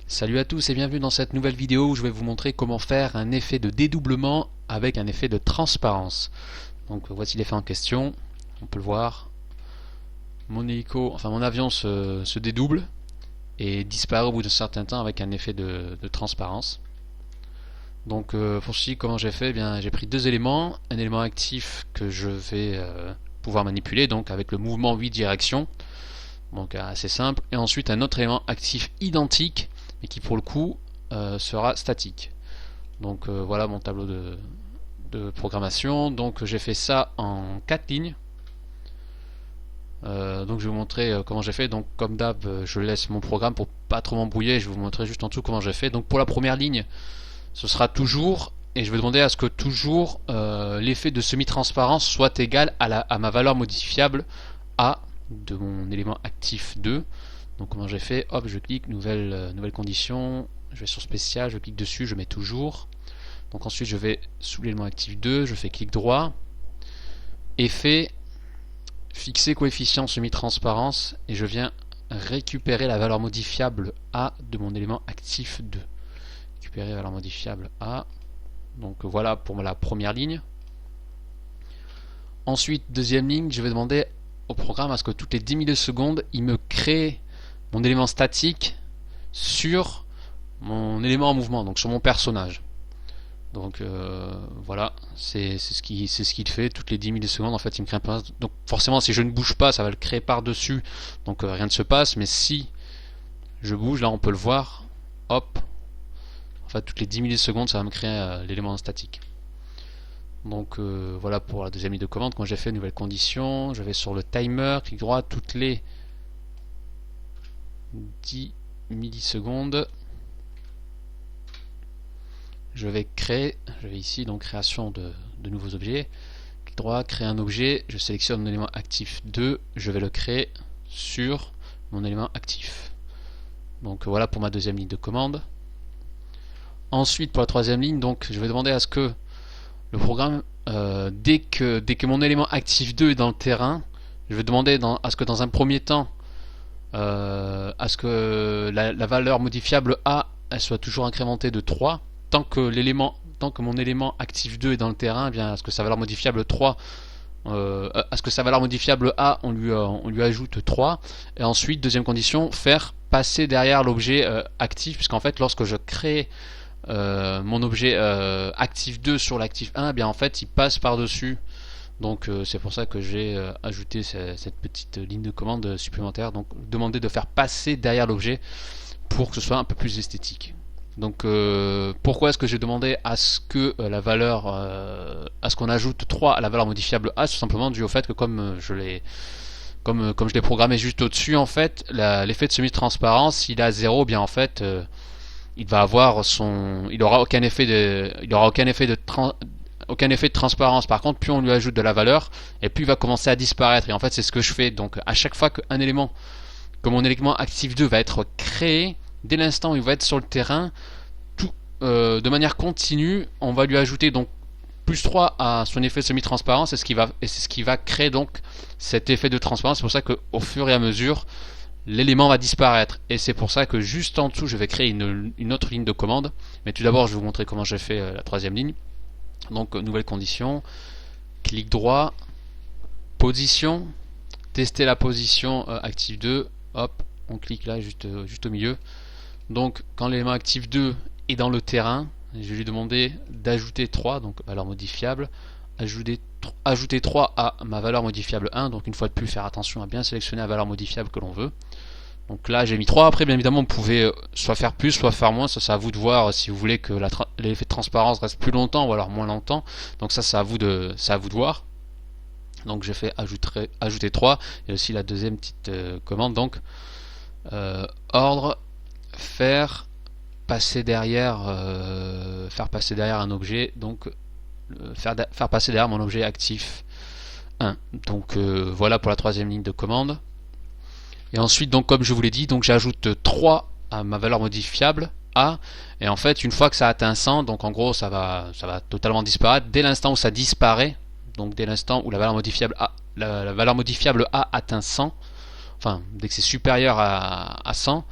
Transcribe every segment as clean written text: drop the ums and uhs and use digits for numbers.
Salut à tous et bienvenue dans cette nouvelle vidéo où je vais vous montrer comment faire un effet de dédoublement avec un effet de transparence. Donc voici l'effet en question, on peut le voir. Mon hélico, enfin mon avion se dédouble et disparaît au bout de certain temps avec un effet de transparence. Donc pour ceci, comment j'ai fait? Eh bien, j'ai pris deux éléments, un élément actif que je vais pouvoir manipuler donc avec le mouvement 8 directions, donc assez simple, et ensuite un autre élément actif identique mais qui pour le coup sera statique. Donc voilà mon tableau de programmation. Donc j'ai fait ça en 4 lignes. Donc je vais vous montrer comment j'ai fait. Donc comme d'hab, je laisse mon programme pour pas trop m'embrouiller. Je vais vous montrer juste en dessous comment j'ai fait. Donc pour la première ligne, ce sera toujours, et je vais demander à ce que toujours l'effet de semi-transparence soit égal à ma valeur modifiable A de mon élément actif 2. Donc comment j'ai fait? Hop, je clique, nouvelle condition, je vais sur spécial, je clique dessus, je mets toujours. Donc ensuite je vais sous l'élément actif 2, je fais clic droit, effet, fixer coefficient semi-transparence, et je viens récupérer la valeur modifiable A de mon élément actif 2. Récupérer la valeur modifiable A. Donc voilà pour la première ligne. Ensuite, deuxième ligne, je vais demander au programme à ce que toutes les 10 millisecondes, il me crée mon élément statique sur mon élément en mouvement, donc sur mon personnage. Donc voilà, c'est ce qu'il fait toutes les 10 millisecondes. En fait, il me crée un personnage. Donc forcément, si je ne bouge pas, ça va le créer par-dessus. Donc rien ne se passe. Mais si je bouge, là, on peut le voir. Hop. En fait, toutes les 10 millisecondes, ça va me créer l'élément statique. Donc voilà pour la deuxième ligne de commande. Quand j'ai fait nouvelle condition, je vais sur le timer, clic droit, toutes les 10 millisecondes. Je vais ici donc création de nouveaux objets. Clic droit, créer un objet, je sélectionne mon élément actif 2, je vais le créer sur mon élément actif. Donc voilà pour ma deuxième ligne de commande. Ensuite pour la troisième ligne, donc je vais demander à ce que le programme, dès que mon élément actif 2 est dans le terrain, je vais demander à ce que dans un premier temps, à ce que la valeur modifiable A elle soit toujours incrémentée de 3. Tant que mon élément actif 2 est dans le terrain, eh bien, à ce que sa valeur modifiable 3, à ce que sa valeur modifiable A, on lui ajoute 3. Et ensuite, deuxième condition, faire passer derrière l'objet actif, puisqu'en fait, lorsque je crée mon objet actif 2 sur l'actif 1, eh bien, en fait, il passe par-dessus. Donc c'est pour ça que j'ai ajouté cette petite ligne de commande supplémentaire. Donc demander de faire passer derrière l'objet pour que ce soit un peu plus esthétique. Donc pourquoi est-ce que j'ai demandé à ce que la valeur, à ce qu'on ajoute 3 à la valeur modifiable A? Tout simplement dû au fait que comme je l'ai programmé juste au-dessus, en fait, l'effet de semi-transparence, il est à 0, bien en fait, il va avoir il aura aucun effet de transparence. Par contre, plus on lui ajoute de la valeur, et plus il va commencer à disparaître. Et en fait, c'est ce que je fais. Donc à chaque fois que mon élément actif 2 va être créé, dès l'instant où il va être sur le terrain, de manière continue, on va lui ajouter donc plus 3 à son effet semi-transparence, et c'est ce qui va créer donc cet effet de transparence. C'est pour ça qu'au fur et à mesure, l'élément va disparaître. Et c'est pour ça que juste en dessous, je vais créer une autre ligne de commande. Mais tout d'abord, je vais vous montrer comment j'ai fait la troisième ligne. Donc, nouvelle condition, clic droit, position, tester la position active 2, hop, on clique là juste au milieu. Donc quand l'élément actif 2 est dans le terrain, je vais lui demander d'ajouter 3, donc valeur modifiable, ajouter 3 à ma valeur modifiable 1, donc une fois de plus faire attention à bien sélectionner la valeur modifiable que l'on veut. Donc là j'ai mis 3, après bien évidemment vous pouvez soit faire plus, soit faire moins, ça c'est à vous de voir si vous voulez que l'effet de transparence reste plus longtemps ou alors moins longtemps, donc ça c'est à vous de voir. Donc j'ai fait ajouter 3, et aussi la deuxième petite commande, donc ordre, faire passer derrière un objet, donc faire passer derrière mon objet actif 1. Donc voilà pour la troisième ligne de commande. Et ensuite, donc comme je vous l'ai dit, donc j'ajoute 3 à ma valeur modifiable A, et en fait une fois que ça atteint 100, donc en gros ça va totalement disparaître. Dès l'instant où ça disparaît, donc dès l'instant où la valeur modifiable A atteint 100, enfin dès que c'est supérieur à 100,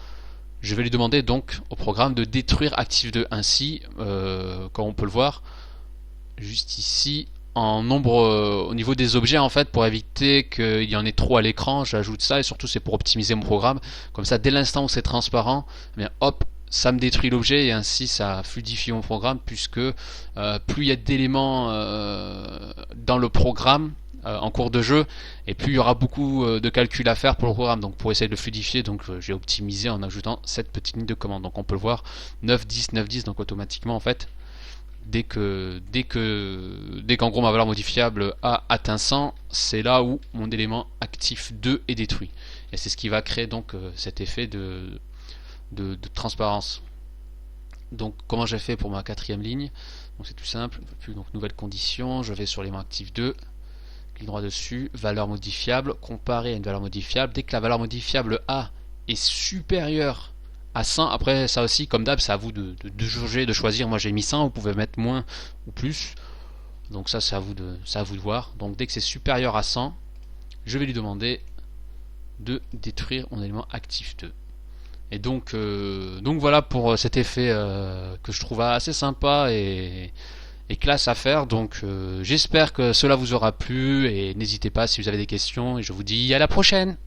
je vais lui demander donc au programme de détruire active2. Ainsi, comme on peut le voir, juste ici, en nombre au niveau des objets en fait, pour éviter qu'il y en ait trop à l'écran, j'ajoute ça, et surtout c'est pour optimiser mon programme. Comme ça, dès l'instant où c'est transparent, eh bien hop, ça me détruit l'objet, et ainsi ça fluidifie mon programme, puisque plus il y a d'éléments dans le programme en cours de jeu, et plus il y aura beaucoup de calculs à faire pour le programme. Donc pour essayer de le fluidifier, donc j'ai optimisé en ajoutant cette petite ligne de commande. Donc on peut le voir, 9 10 9 10, donc automatiquement en fait, dès qu'en gros ma valeur modifiable a atteint 100, c'est là où mon élément actif 2 est détruit. Et c'est ce qui va créer donc cet effet de transparence. Donc comment j'ai fait pour ma quatrième ligne? Donc c'est tout simple, donc nouvelle condition, je vais sur l'élément actif 2, clic droit dessus, valeur modifiable, comparer à une valeur modifiable. Dès que la valeur modifiable A est supérieure à 100, après ça aussi comme d'hab c'est à vous de jauger, de choisir. Moi j'ai mis 100, vous pouvez mettre moins ou plus, donc ça c'est à vous de voir. Donc dès que c'est supérieur à 100, je vais lui demander de détruire mon élément actif 2. Et donc voilà pour cet effet que je trouve assez sympa et classe à faire. Donc j'espère que cela vous aura plu, et n'hésitez pas si vous avez des questions, et je vous dis à la prochaine.